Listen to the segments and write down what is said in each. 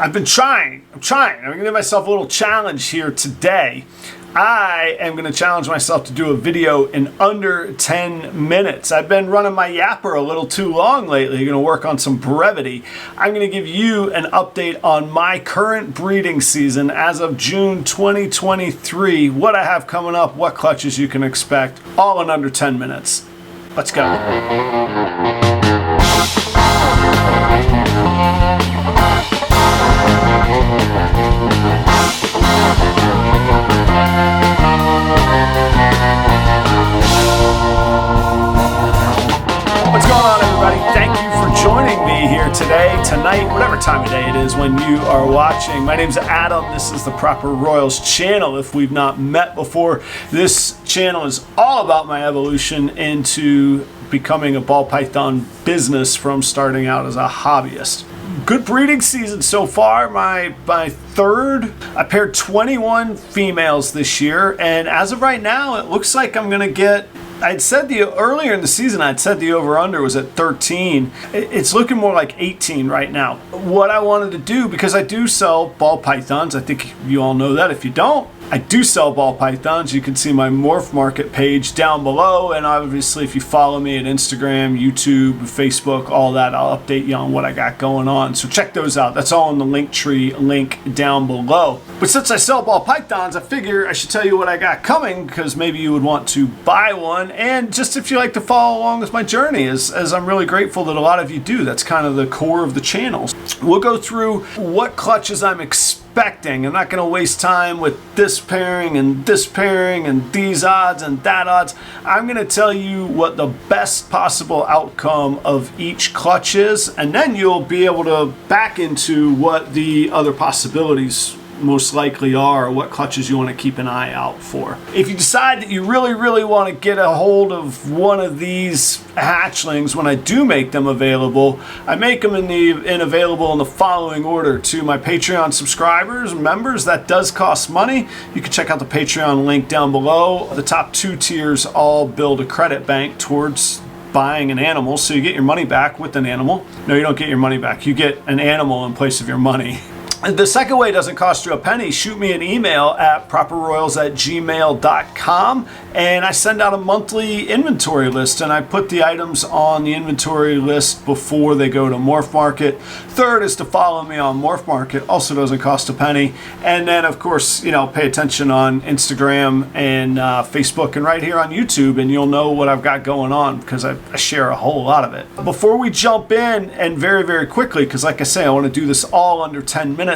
I've been trying. I'm going to give myself a little challenge here today. I am going to challenge myself to do a video in under 10 minutes. I've been running my yapper a little too long lately. I'm going to work on some brevity. I'm going to give you an update on my current breeding season as of June 2023, what I have coming up, what clutches you can expect, all in under 10 minutes. Let's go. What's going on, everybody? Thank you for joining me here today, tonight, whatever time of day it is when you are watching. My name's Adam. This is the Proper Royals channel. If we've not met before, this channel is all about my evolution into becoming a ball python business from starting out as a hobbyist. Good breeding season so far, my third. I paired 21 females this year, and as of right now, it looks like I'm gonna get, earlier in the season, I'd said the over-under was at 13. It's looking more like 18 right now. What I wanted to do, because I do sell ball pythons, I think you all know that. If you don't, I do sell ball pythons. You can see my Morph Market page down below, and obviously if you follow me at Instagram, YouTube, Facebook, all that, I'll update you on what I got going on. So check those out. That's all in the LinkTree link down below. But since I sell ball pythons, I figure I should tell you what I got coming, because maybe you would want to buy one, and just if you like to follow along with my journey, as I'm really grateful that a lot of you do. That's kind of the core of the channel. We'll go through what clutches I'm expecting. I'm not going to waste time with this pairing and these odds and that odds. I'm going to tell you what the best possible outcome of each clutch is, and then you'll be able to back into what the other possibilities most likely are, or what clutches you want to keep an eye out for. If you decide that you really want to get a hold of one of these hatchlings, when I do make them available, I make them available in the following order: to my Patreon subscribers and members. That does cost money. You can check out the Patreon link down below. The top two tiers all build a credit bank towards buying an animal, so you get your money back with an animal. No, you don't get your money back. You get an animal in place of your money. The second way doesn't cost you a penny. Shoot me an email at properroyals@gmail.com, and I send out a monthly inventory list, and I put the items on the inventory list before they go to Morph Market. Third is to follow me on Morph Market. Also doesn't cost a penny. And then, of course, pay attention on Instagram and Facebook and right here on YouTube, and you'll know what I've got going on, because I share a whole lot of it. Before we jump in, and very quickly, because like I say, I want to do this all under 10 minutes,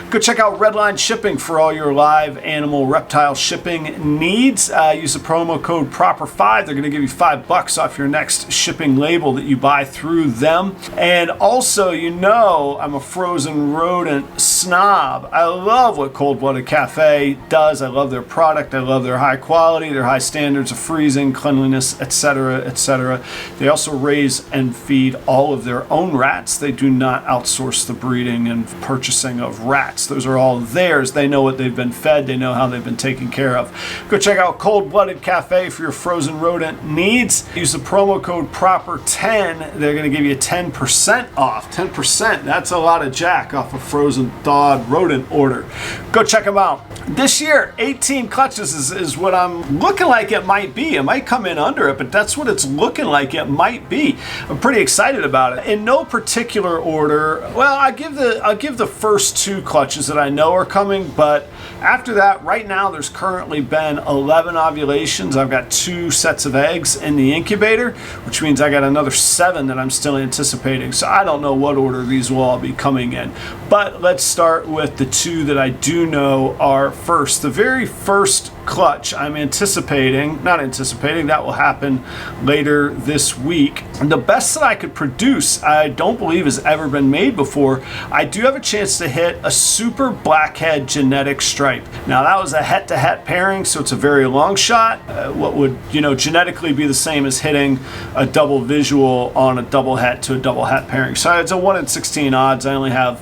go check out REDLINE Shipping for all your live animal reptile shipping needs. Use the promo code PROPER5. They're going to give you $5 off your next shipping label that you buy through them. And also, I'm a frozen rodent snob. I love what Cold-Blooded Cafe does. I love their product. I love their high quality, their high standards of freezing, cleanliness, etc., etc. They also raise and feed all of their own rats. They do not outsource the breeding and purchasing of rats. Those are all theirs. They know what they've been fed. They know how they've been taken care of. Go check out Cold-Blooded Cafe for your frozen rodent needs. Use the promo code PROPER10. They're going to give you 10% off. 10%. That's a lot of jack off a frozen thawed rodent order. Go check them out. This year, 18 clutches is what I'm looking like it might be. It might come in under it, but that's what it's looking like it might be. I'm pretty excited about it. In no particular order, well, I'll give the first two clutches that I know are coming, but after that, right now, there's currently been 11 ovulations. I've got 2 sets of eggs in the incubator, which means I got another 7 that I'm still anticipating. So I don't know what order these will all be coming in. But let's start with the 2 that I do know are first. The very first clutch I'm not anticipating, that will happen later this week. And the best that I could produce, I don't believe has ever been made before. I do have a chance to hit a super blackhead genetic stripe. Now that was a het-to-het pairing, so it's a very long shot. What would genetically be the same as hitting a double visual on a double het to a double het pairing. So it's a 1 in 16 odds. I only have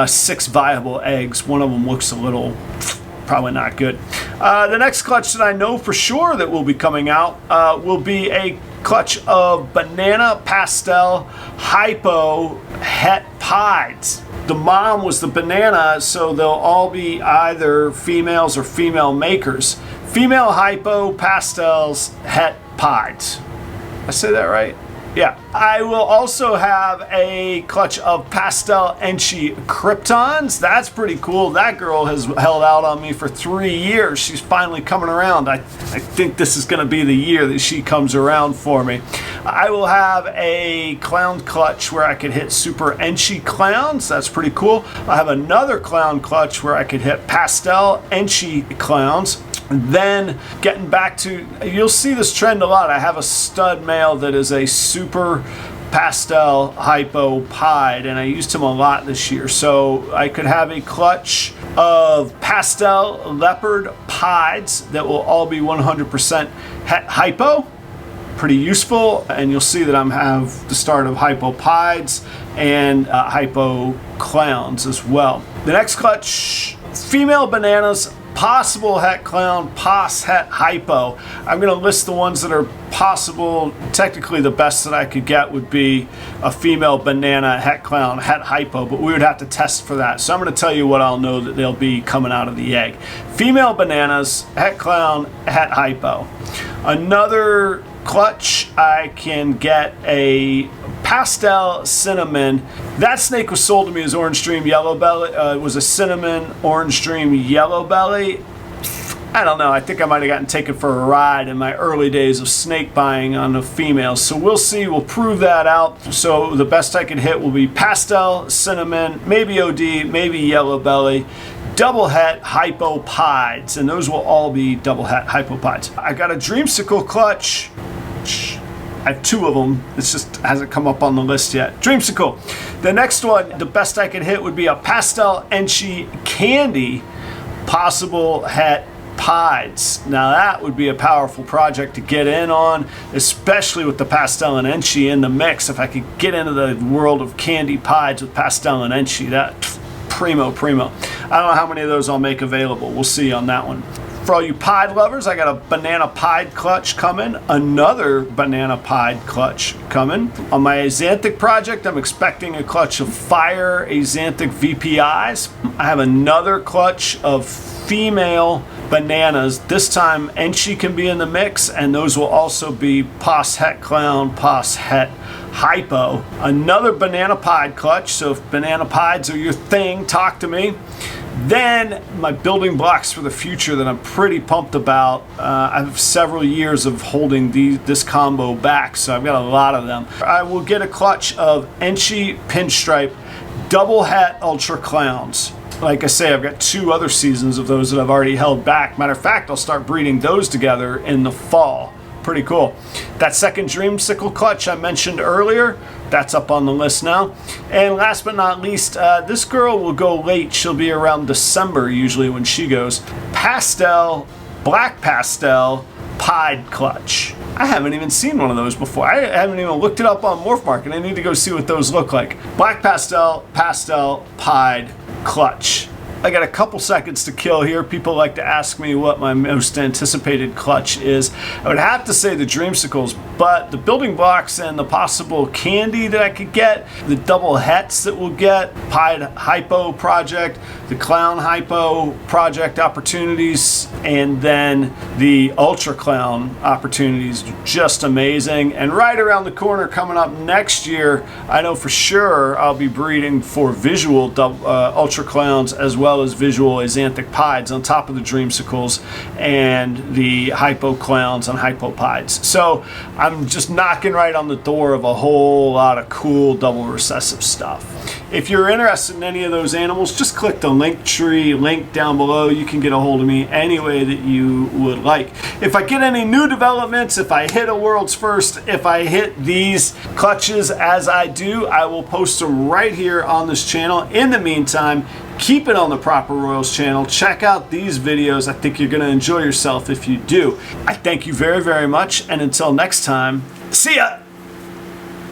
6 viable eggs. One of them looks a little probably not good. The next clutch that I know for sure that will be coming out will be a clutch of banana pastel hypo het pieds. The mom was the banana, so they'll all be either females or female makers. Female hypo, pastels, het, pieds. I say that right? Yeah. I will also have a clutch of pastel Enchi Kryptons. That's pretty cool. That girl has held out on me for 3 years. She's finally coming around. I think this is going to be the year that she comes around for me. I will have a clown clutch where I could hit super Enchi clowns. That's pretty cool. I have another clown clutch where I could hit pastel Enchi clowns. Then getting back to, you'll see this trend a lot. I have a stud male that is a super pastel hypo pied, and I used him a lot this year. So I could have a clutch of pastel leopard pieds that will all be 100% hypo. Pretty useful, and you'll see that I have the start of hypo pieds and hypo clowns as well. The next clutch, female bananas, possible het clown, pos het hypo. I'm going to list the ones that are possible. Technically the best that I could get would be a female banana, het clown, het hypo, but we would have to test for that. So I'm going to tell you what I'll know that they'll be coming out of the egg. Female bananas, het clown, het hypo. Another clutch, I can get a pastel cinnamon. That snake was sold to me as Orange Dream Yellow Belly. It was a cinnamon Orange Dream Yellow Belly. I don't know, I think I might have gotten taken for a ride in my early days of snake buying on the females. So we'll see, we'll prove that out. So the best I can hit will be pastel, cinnamon, maybe OD, maybe yellow belly, double het hypo pieds, and those will all be double het hypo pieds. I got a dreamsicle clutch. I have 2 of them. It just hasn't come up on the list yet. Dreamsicle. The next one, the best I could hit would be a pastel Enchi candy, possible het pieds. Now that would be a powerful project to get in on, especially with the pastel and Enchi in the mix. If I could get into the world of candy pieds with pastel and Enchi, that primo. I don't know how many of those I'll make available. We'll see on that one. For all you pied lovers, I got a banana pied clutch coming, another banana pied clutch coming. On my Axanthic project, I'm expecting a clutch of fire Axanthic VPIs. I have another clutch of female bananas. This time Enchi can be in the mix, and those will also be pos het clown, pos het hypo. Another banana pied clutch, so if banana pieds are your thing, talk to me. Then my building blocks for the future that I'm pretty pumped about. I have several years of holding this combo back, so I've got a lot of them. I will get a clutch of Enchi Pinstripe double het ultra clowns. Like I say, I've got 2 other seasons of those that I've already held back. Matter of fact, I'll start breeding those together in the fall. Pretty cool. That second dreamsicle clutch I mentioned earlier, that's up on the list now. And last but not least, this girl will go late. She'll be around December usually when she goes. Pastel, black pastel, pied clutch. I haven't even seen one of those before. I haven't even looked it up on Morph Market. I need to go see what those look like. Black pastel, pied clutch. I got a couple seconds to kill here. People like to ask me what my most anticipated clutch is. I would have to say the dreamsicles, but the building blocks and the possible candy that I could get, the double hets that we'll get, pied hypo project, the clown hypo project opportunities, and then the ultra clown opportunities, just amazing. And right around the corner coming up next year, I know for sure I'll be breeding for visual ultra clowns as well as visual Axanthic pieds on top of the dreamsicles and the hypo clowns and hypo pieds. So I'm just knocking right on the door of a whole lot of cool double recessive stuff. If you're interested in any of those animals, just click the LinkTree link down below. You can get a hold of me any way that you would like. If I get any new developments, if I hit a world's first, if I hit these clutches as I do, I will post them right here on this channel. In the meantime, keep it on the Proper Royals channel. Check out these videos. I think you're going to enjoy yourself if you do. I thank you very, very much. And until next time, see ya!